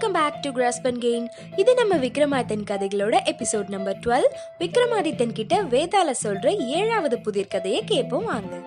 Welcome back to Grasp and Gain. இது நம்ம விக்ரமாதித்தன் கதைகளோட எபிசோட் நம்பர் 12. விக்ரமாதித்தன் கிட்ட வேதாள சொல்ற 7வது புதிர் கதையை கேட்போம் வாங்க.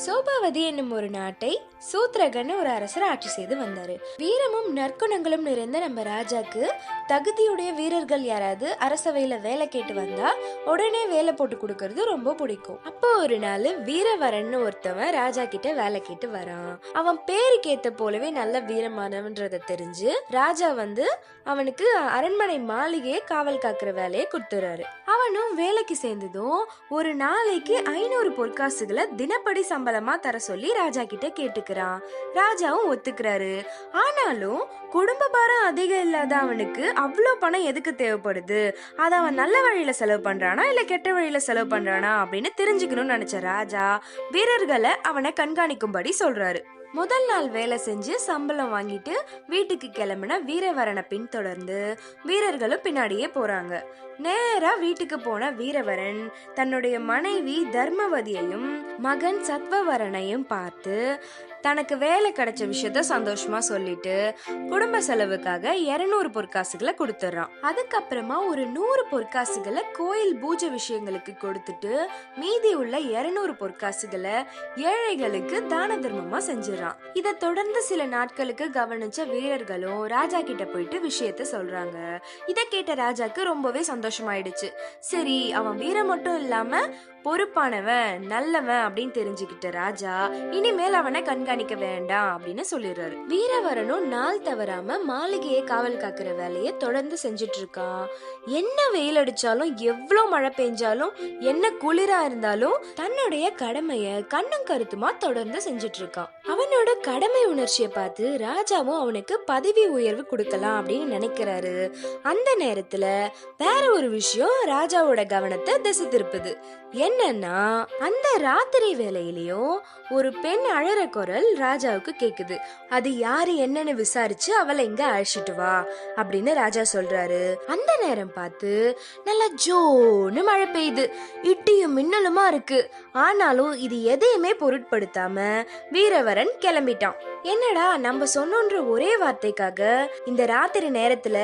சோபாவதி என்னும் ஒரு நாட்டை சூத்ரகன் ஒரு அரசர் ஆட்சி செய்து வந்தாரு. வீரமும் நற்குணங்களும் நிறைந்த நம்ம ராஜாக்கு தகுதியுடைய வீரர்கள் யாராவது அரசவையில வேலை கேட்டு வந்தா உடனே வேலை போட்டு கொடுக்கறது ரொம்ப பிடிக்கும். அப்போ ஒரு நாள் வீரவரன் ஒருத்தவன் ராஜா கிட்ட வேலை கேட்டு வரான். அவன் பேருக்கு ஏத்த போலவே நல்ல வீரமானவன்றத தெரிஞ்சு ராஜா அவனுக்கு அரண்மனை மாளிகையை காவல் காக்குற வேலையை கொடுத்துறாரு. அவனும் வேலைக்கு சேர்ந்ததும் ஒரு நாளைக்கு 500 பொற்காசுகளை தினப்படி சம்பளமா தர சொல்லி ராஜா கிட்ட கேட்டுக்கிறான். ராஜாவும் ஒத்துக்கிறாரு. ஆனாலும் குடும்ப பாரம் அதிகம் இல்லாத அவனுக்கு அவ்வளோ பணம் எதுக்கு தேவைப்படுது, அதை அவன் நல்ல வழியில செலவு பண்றானா இல்ல கெட்ட வழியில செலவு பண்றானா அப்படின்னு தெரிஞ்சுக்கணும்னு நினைச்ச ராஜா வீரர்களை அவனை கண்காணிக்கும்படி சொல்றாரு. முதல் நாள் வேலை செஞ்சு சம்பளம் வாங்கிட்டு வீட்டுக்கு கிளம்பின வீரவரனை பின்தொடர்ந்து வீரர்களும் பின்னாடியே போறாங்க. நேரா வீட்டுக்கு போன வீரவரன் தன்னுடைய மனைவி தர்மவதியையும் மகன் சத்வவரனையும் பார்த்து தனக்கு வேலை கிடைச்ச விஷயத்த சந்தோஷமா சொல்லிட்டு குடும்ப செலவுக்காக 200 பொற்காசுகளை கொடுத்துறான். அதுக்கப்புறமா ஒரு 100 பொற்காசுகளை கோயில் பூஜை விஷயங்களுக்கு கொடுத்துட்டு மீதி உள்ள 200 பொற்காசுகளை ஏழைகளுக்கு தான தர்மமா செஞ்சிடறான். இதை தொடர்ந்து சில நாட்களுக்கு கவனிச்ச வீரர்களும் ராஜா கிட்ட போயிட்டு விஷயத்த சொல்றாங்க. இதை கேட்ட ராஜாக்கு ரொம்பவே சந்தோஷமாயிடுச்சு. சரி, அவன் வீரம் மட்டும் இல்லாம பொறுப்பானவன் நல்லவன் அப்படின்னு தெரிஞ்சுக்கிட்ட ராஜா இனிமேல் அவனை கண்காணிக்க வேண்டாம் அப்படின்னு சொல்லிடுறாரு. வீரவரனும் நாள் தவறாம மாளிகையை காவல் காக்குற வேலையை தொடர்ந்து செஞ்சுட்டு இருக்கான். என்ன வெயில் அடிச்சாலும் எவ்வளவு மழை பெஞ்சாலும் என்ன குளிரா இருந்தாலும் தன்னுடைய கடமைய கண்ணும் கருத்துமா தொடர்ந்து செஞ்சுட்டு இருக்கான். அவனோட கடமை உணர்ச்சியை பார்த்து ராஜாவும் அவனுக்கு பதவி உயர்வு கொடுக்கலாம் அப்படின்னு நினைக்கிறாரு. அந்த நேரத்துல வேற ஒரு விஷயம் ராஜாவோட கவனத்தை திசை திருப்புது. என்னன்னா, அந்த ராத்திரி வேலையிலயும் ஒரு பெண் அழற குரல் ராஜாவுக்கு கேக்குது. அது யாரு என்னன்னு விசாரிச்சு அவளை இங்க அழைச்சிட்டு வா அப்படின்னு ராஜா சொல்றாரு. அந்த நேரம் பார்த்து நல்லா ஜோன்னு மழை பெய்யுது, இட்டியும் மின்னலுமா இருக்கு. ஆனாலும் இது எதையுமே பொருட்படுத்தாம வீரவரன் கிளம்பிட்டான். என்னடா, நம்ம சொன்னோன்ற ஒரே வார்த்தைக்காக இந்த ராத்திரி நேரத்துல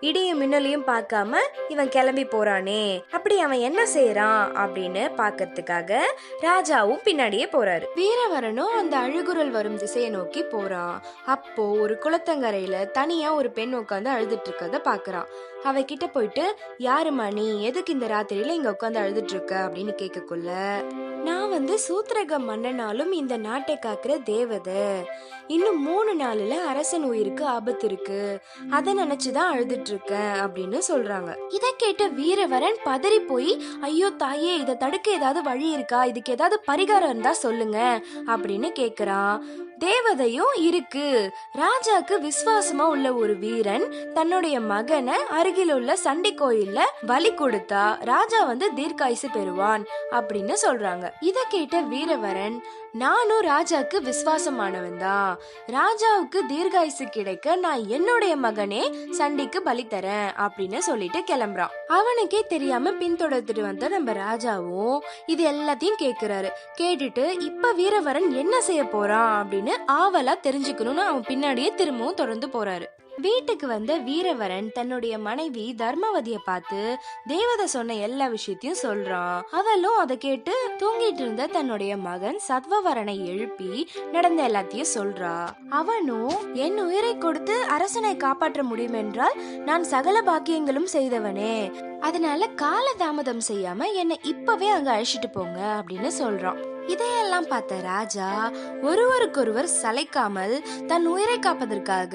இடியும் மின்னலையும் பார்க்காம இவன் கிளம்பி போறானே, அப்படி அவன் என்ன செய்யறான் அப்படின்னு பாக்கிறதுக்காக ராஜாவும் பின்னாடியே போறாரு. வீரவரனும் அந்த அழுகுரல் வரும் திசையை நோக்கி போறான். அப்போ ஒரு குளத்தங்கரையில தனியா ஒரு பெண் உட்காந்து அழுதுட்டு இருக்கத பாக்குறான். அவகிட்ட போயிட்டு, யாருமா நீ, எதுக்கு இந்த ராத்திரியில இங்க உட்காந்து அழுதுட்டு இருக்க அப்படின்னு கேட்கக்குள்ள, நான் சூத்ரக மன்னனாலும் இந்த நாட்டை காக்குற தேவதை, இன்னும் 3 நாள்ல அரசன் உயிருக்கு ஆபத்து இருக்கு, அதை நினைச்சுதான் அழுதுட்டு இருக்கேன் அப்படின்னு சொல்றாங்க. இதை கேட்ட வீரவரன் பதறி போய், ஐயோ தாயே, இதை தடுக்க ஏதாவது வழி இருக்கா, இதுக்கு ஏதாவது பரிகாரம் இருந்தா சொல்லுங்க அப்படின்னு கேக்குறான். தேவதையும் இருக்கு. ராஜாக்கு விசுவாசமா உள்ள ஒரு வீரன் தன்னுடைய மகனை அருகில் உள்ள சண்டி கோயில்ல பலி கொடுத்தா ராஜா தீர்க்காயுசு பெறுவான் அப்படின்னு சொல்றாங்க. இத கேட்ட வீரவரன், நானும் ராஜாக்கு விசுவாசமானவன் தான், ராஜாவுக்கு தீர்க்காயுசு கிடைக்க நான் என்னுடைய மகனே சண்டிக்கு பலி தரேன் அப்படின்னு சொல்லிட்டு கிளம்புறான். அவனுக்கே தெரியாம பின்தொடர்ந்துட்டு வந்த நம்ம ராஜாவும் இது எல்லாத்தையும் கேக்குறாரு. கேட்டுட்டு இப்ப வீரவரன் என்ன செய்ய போறான் அப்படின்னு ஆவலா தெரிஞ்சுக்கணும்னு அவன் பின்னாடியே திரும்பவும் தொடர்ந்து போறாரு. வீட்டுக்கு வந்த வீரவரன் தன்னுடைய மனைவி தர்மவதிய பார்த்து தேவதை சொன்ன எல்லா விஷயத்தையும் சொல்றான். அவளும் அதை கேட்டு தூங்கிட்டு இருந்த தன்னுடைய மகன் சத்வவரனை எழுப்பி நடந்த எல்லாத்தையும் சொல்றா. அவனும், என் உயிரை கொடுத்து அரசனை காப்பாற்ற முடியும் என்றால் நான் சகல பாக்கியங்களும் செய்தவனே, அதனால கால தாமதம் செய்யாம என்னை இப்பவே அங்க அழைச்சிட்டு போங்க அப்படின்னு சொல்றான். இதையெல்லாம் பார்த்த ராஜா ஒருவருக்கொருவர் சளைக்காமல் தன் உயிரை காப்பதற்காக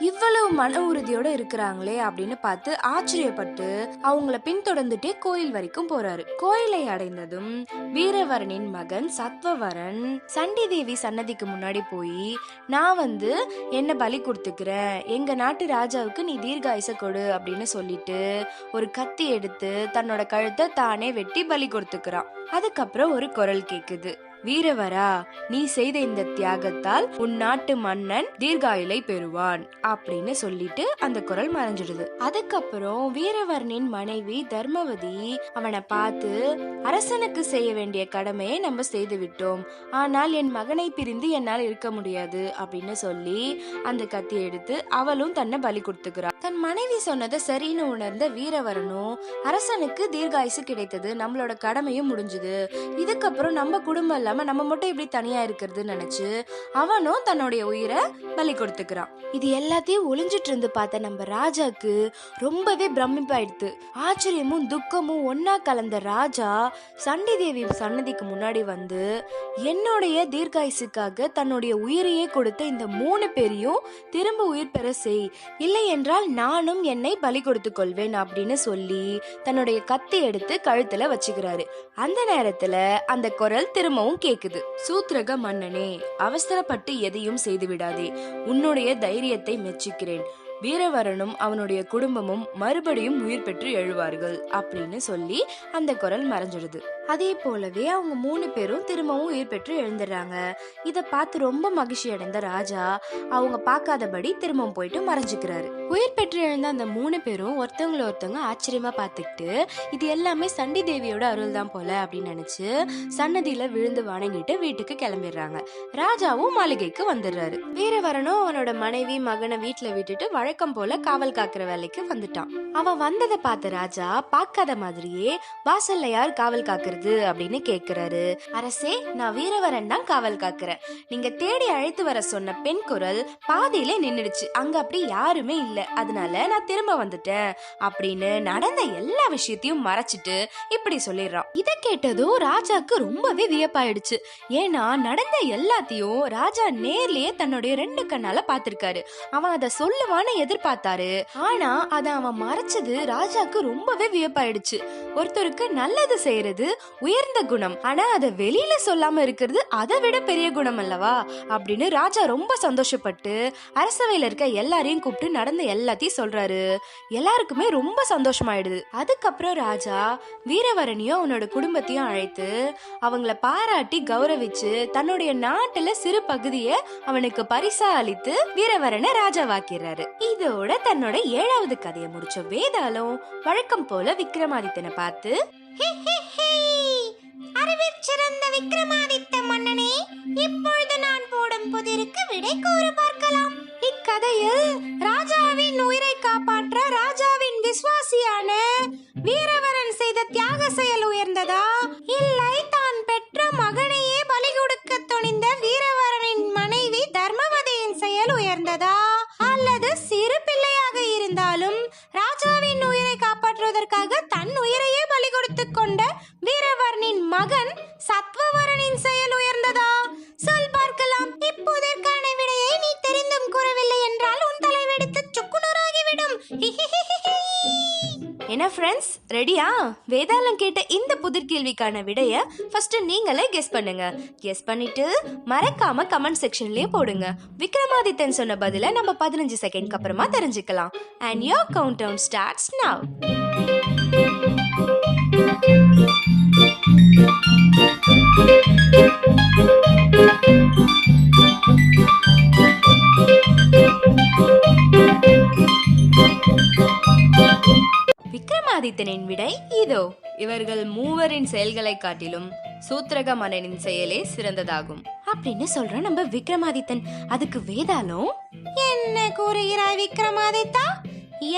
இவ்வளவு மன உறுதியோட இருக்கிறாங்களே அப்படின்னு பார்த்து ஆச்சரியப்பட்டு அவங்கள பின்தொடர்ந்துட்டே கோயில் வரைக்கும் போறாரு. கோயிலை அடைந்ததும் வீரவரனின் மகன் சத்வவரன் சண்டி தேவி சன்னதிக்கு முன்னாடி போய், நான் என்ன பலி கொடுத்துக்கிறேன், எங்க நாட்டு ராஜாவுக்கு நீ தீர்க்காயுச கொடு அப்படின்னு சொல்லிட்டு ஒரு கத்தி எடுத்து தன்னோட கழுத்தை தானே வெட்டி பலி கொடுத்துக்கிறான். அதுக்கப்புறம் ஒரு குரல் கேக்குது, வீரவரா, நீ செய்த இந்த தியாகத்தால் உன் நாட்டு மன்னன் தீர்காயுளை பெறுவான் அப்படின்னு சொல்லிட்டு அந்த குரல் மறைஞ்சிடுது. அதுக்கப்புறம் வீரவரனின் மனைவி தர்மவதி அவனை பார்த்து, அரசனுக்கு செய்ய வேண்டிய கடமையை நம்ம செய்து விட்டோம், ஆனால் என் மகனை பிரிந்து என்னால் இருக்க முடியாது அப்படின்னு சொல்லி அந்த கத்தி எடுத்து அவளும் தன்னை பலி கொடுத்துக்கிறா. தன் மனைவி சொன்னதை சரின்னு உணர்ந்த வீரவரனும் அரசனுக்கு தீர்காயுசு கிடைத்தது, நம்மளோட கடமையும் முடிஞ்சுது, இதுக்கப்புறம் நம்ம குடும்பம் இல்லாம நம்ம மட்டும் இப்படி தனியா இருக்கிறது நினைச்சு அவனும் தன்னுடைய உயிரை பலி கொடுத்துக்கிறான். இது எல்லாத்தையும் ஒளிஞ்சிட்டு இருந்து பார்த்த நம்ம ராஜாக்கு ரொம்பவே பிரமிப்பாயிடுது. ஆச்சரியமும் துக்கமும் ஒன்னா கலந்த ராஜா சண்டி தேவி சன்னதிக்கு முன்னாடி வந்து என்னுடைய தீர்காயுசுக்காக தன்னுடைய உயிரையே கொடுத்த இந்த 3 பேரையும் திரும்ப உயிர் பெற செய், இல்லை என்றால் நானும் என்னை பலி கொடுத்து கொள்வேன் அப்படின்னு சொல்லி தன்னுடைய கத்தி எடுத்து கழுத்துல வச்சுக்கிறாரு. அந்த நேரத்துல அந்த குரல் திரும்பவும் கேக்குது. சூத்ரக மன்னனே, அவசரப்பட்டு எதையும் செய்து விடாதே, உன்னுடைய தைரியத்தை மெச்சிக்கிறேன். வீரவரனும் அவனுடைய குடும்பமும் மறுபடியும் உயிர் பெற்று எழுவார்கள் அப்படின்னு சொல்லி அந்த குரல் மறைஞ்சிடுது. அதே போலவே அவங்க 3 பேரும் திரும்பவும் உயிர் பெற்று எழுந்துடுறாங்க. இதை பார்த்து ரொம்ப மகிழ்ச்சி அடைந்த ராஜா அவங்க பார்க்காதபடி திரும்பவும் போயிட்டு மறைஞ்சுக்கிறாரு. உயிர் பெற்று எழுந்த அந்த 3 பேரும் ஒருத்தவங்க ஆச்சரியமா பார்த்துக்கிட்டு இது எல்லாமே சண்டி தேவியோட அருள் தான் போல அப்படின்னு நினைச்சு சன்னதியில விழுந்து வணங்கிட்டு வீட்டுக்கு கிளம்பிடுறாங்க. ராஜாவும் மாளிகைக்கு வந்துடுறாரு. வீரவரனும் அவனோட மனைவி மகனை வீட்டுல விட்டுட்டு வழக்கம் போல காவல் காக்குற வேலைக்கு வந்துட்டான். அவன் வந்ததை பார்த்த ராஜா பார்க்காத மாதிரியே வாசல்ல யார் காவல் காக்குறது அப்படின்னு கேக்குறாரு. அரசே, நான் வீரவரன் தான் காவல் காக்குறேன். நீங்க தேடி அழைத்து வர சொன்ன பெண் குரல் பாதியில நின்னுடுச்சு, அங்க அப்படி யாருமே இல்ல, அதனால நான் திரும்ப வந்துட்டேன் அப்படின்னு நடந்த எல்லா விஷயத்தையும் மறைச்சிட்டு இப்படி சொல்லிடுறான். இத கேட்டதும் ராஜாக்கு ரொம்பவே வியப்பாயிடுச்சு. ஏன்னா நடந்த எல்லாத்தையும் ராஜா நேர்லயே தன்னுடைய 2 கண்ணால பாத்திருக்காரு. அவன் அதை சொல்லுவான்னு எதிர்பார்த்தாரு. ஆனா அத அவன் மறைச்சது ராஜாக்கு ரொம்பவே வியப்பாயிடுச்சு. ஒருத்தருக்கு நல்லது செய்யறது உயர்ந்த குணம், ஆனா அதை வெளியில சொல்லாம இருக்கிறது அதை விட பெரிய குணம் அல்லவா அப்படின்னு ராஜா ரொம்ப சந்தோஷப்பட்டு அரசவையில இருக்க எல்லாரையும் கூப்பிட்டு நடந்த எல்லாத்தையும் சொல்றாரு. எல்லாருக்குமே ரொம்ப சந்தோஷமாயிடுது. அதுக்கப்புறம் ராஜா வீரவரனையும் அவனோட குடும்பத்தையும் அழைத்து அவங்கள பாராட்டி கௌரவிச்சு தன்னுடைய நாட்டுல சிறு பகுதியை அவனுக்கு பரிசா அளித்து வீரவரனை ராஜாவாக்கிறாரு. இதோட தன்னோட 7வது கதையை முடிச்ச வேதாளம் வழக்கம் போல விக்ரமாதித்தனை பார்த்து, அறிவிற்சிறந்த விக்ரமாதித்த மன்னனே, இப்பொழுது நான் போடும் புதிருக்கு விடை கூற பார்க்கலாம். இக்கதையில் ராஜாவின் உயிரை காப்பாற்ற ராஜாவின் விசுவாசியான வீரவரன் செய்த தியாக செயல் உயர்ந்ததா, இல்லை தான் பெற்ற மகனையே பலி கொடுக்க துணிந்த வீரவரனின் மனைவி தர்மவதியின் செயல் உயர்ந்ததா, அல்லது சிறு பிள்ளையாக இருந்தாலும் ராஜாவின் உயிரை காப்பாற்றுவதற்காக தன் உயிரையே பலி கொடுத்து கொண்ட வீரவரனின் மகன் சத்வவரனின் செயல் உயர்ந்ததா? சொல் பார்க்கலாம். இப்போதற்கான விடையை நீ தெரிந்தும் கூறவில்லை என்றால் உன் தலை வெடித்து சுக்குநூறாகிவிடும். என்ன ஃப்ரெண்ட்ஸ், ரெடியா? வேதாளம் கேட்ட இந்த புதிர் கேள்விக்கான விடைய ஃபர்ஸ்ட் நீங்களே கெஸ் பண்ணுங்க. கெஸ் பண்ணிட்டு மறக்காம கமெண்ட் செக்ஷன்லயே போடுங்க. விக்ரமாதித்தன் சொன்ன பதில நம்ம 15 செகண்ட்க்கு அப்புறமா தெரிஞ்சுக்கலாம். And your countdown starts now. விக்ரமாதித்தனின் விடை இதோ. இவர்கள் மூவரின் செயல்களை காட்டிலும் சூத்ரக மன்னனின் செயலே சிறந்ததாகும் அப்படின்னு சொல்ற நம்ம விக்ரமாதித்தன். அதுக்கு வேதாளம், என்ன கூறுகிறாய் விக்ரமாதித்தா?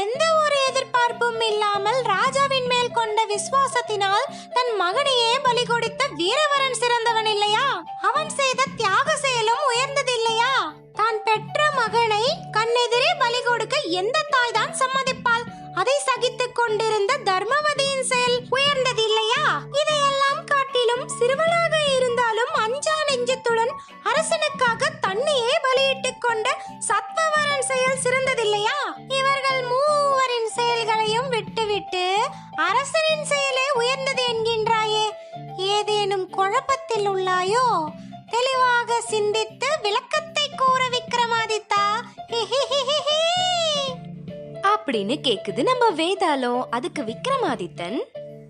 எந்த ஒரு எதிர்பார்ப்பும் இல்லாமல் ராஜாவின் மேல் கொண்ட விசுவாசத்தினால் தன் மகனையே பலி கொடுத்த வீரவரன் சிறந்தவன் இல்லையா? அவன் செய்த தியாக செயலும் உயர்ந்தது இல்லையா? தான் பெற்ற மகனை கண்ணெதிரே பலி கொடுக்க எந்த தாய் தான் சம்மதிப்பாள்? அதை சகித்துக் கொண்டிருந்த தர்மவதியின் செயல் உயர்ந்தது இல்லையா? இதையெல்லாம் காட்டிலும் சிறுவனாக இருந்தாலும் அஞ்சா நெஞ்சத்துடன் அரசனுக்காக தன்னையே பலியிட்டுக் கொண்ட சத்வவரன் செயல் சிறந்ததில்லையா? இவர்கள் மூவரின் செயல்களையும் விட்டுவிட்டு அரசனின் செயலே உயர்ந்தது என்கின்றாயே, ஏதேனும் குழப்பத்தில் உள்ளாயோ? தெளிவாக சிந்தித்து விளக்கத்தை கூற விக்ரமாதித்தா அப்படின்னு கேக்குது நம்ம வேதாளம். அதுக்கு விக்ரமாதித்தன்,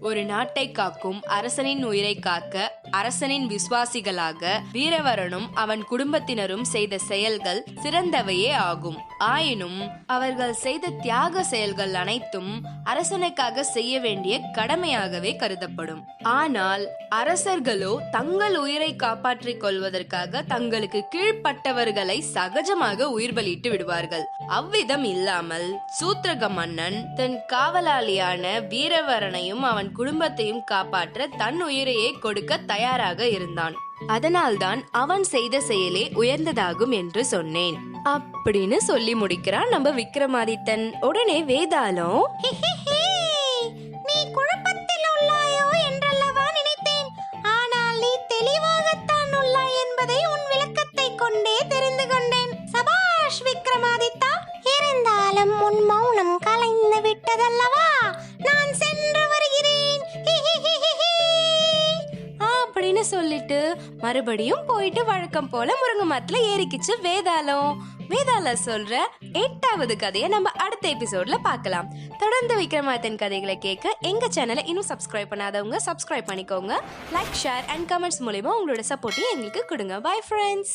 ஒரு நாட்டை காக்கும் அரசனின் உயிரை காக்க அரசனின் விசுவாசிகளாக வீரவரனும் அவன் குடும்பத்தினரும் செய்த செயல்கள் சிறந்தவையே ஆகும். ஆயினும் அவர்கள் செய்த தியாக செயல்கள் அனைத்தும் அரசனுக்காக செய்ய வேண்டிய கடமையாகவே கருதப்படும். ஆனால் அரசர்களோ தங்கள் உயிரை காப்பாற்றிக் கொள்வதற்காக தங்களுக்கு கீழ்ப்பட்டவர்களை சகஜமாக உயிர் பலியிட்டு விடுவார்கள். அவ்விதம் இல்லாமல் சூத்ரக மன்னன் தன் காவலாளியான வீரவரனையும் அவன் குடும்பத்தையும் காப்பாற்ற தன் உயிரையே கொடுக்க தயாராக இருந்தான். அதனால்தான் அவன் செய்த செயலே உயர்ந்ததாகும் என்று சொன்னேன் அப்படின்னு சொல்லி முடிக்கிறான் நம்ம விக்ரமாதித்தன். உடனே வேதாளம், நீ குழப்பத்தில் உள்ளாயோ என்றல்லவா நினைத்தேன். ஆனால் நீ தெளிவாகத்தான் உள்ளாய் என்பதை உன் விளக்கத்தை கொண்டே தெரிந்து கொண்டேன். சபாஷ் விக்ரமாதித்தா. இருந்தாலும் உன் மௌனம் கலைந்து விட்டதல்லவா. நான் சென்று வருகிறேன் அப்படின்னு சொல்லிட்டு மறுபடியும் போயிட்டு வழக்கம் போல முருங்கை மரத்துல ஏறிக்கிச்சு வேதாளம். வேதாளம் சொல்ற 8வது கதையை நம்ம அடுத்த எபிசோட்ல பார்க்கலாம். தொடர்ந்து விக்ரமாதித்தன் கதைகளை கேட்க எங்க சேனலை இன்னும் சப்ஸ்கிரைப் பண்ணாதவங்க சப்ஸ்கிரைப் பண்ணிக்கோங்க. லைக், ஷேர் அண்ட் கமெண்ட்ஸ் மூலமா உங்களோட சப்போர்ட்டையும் எங்களுக்கு கொடுங்க. Bye friends.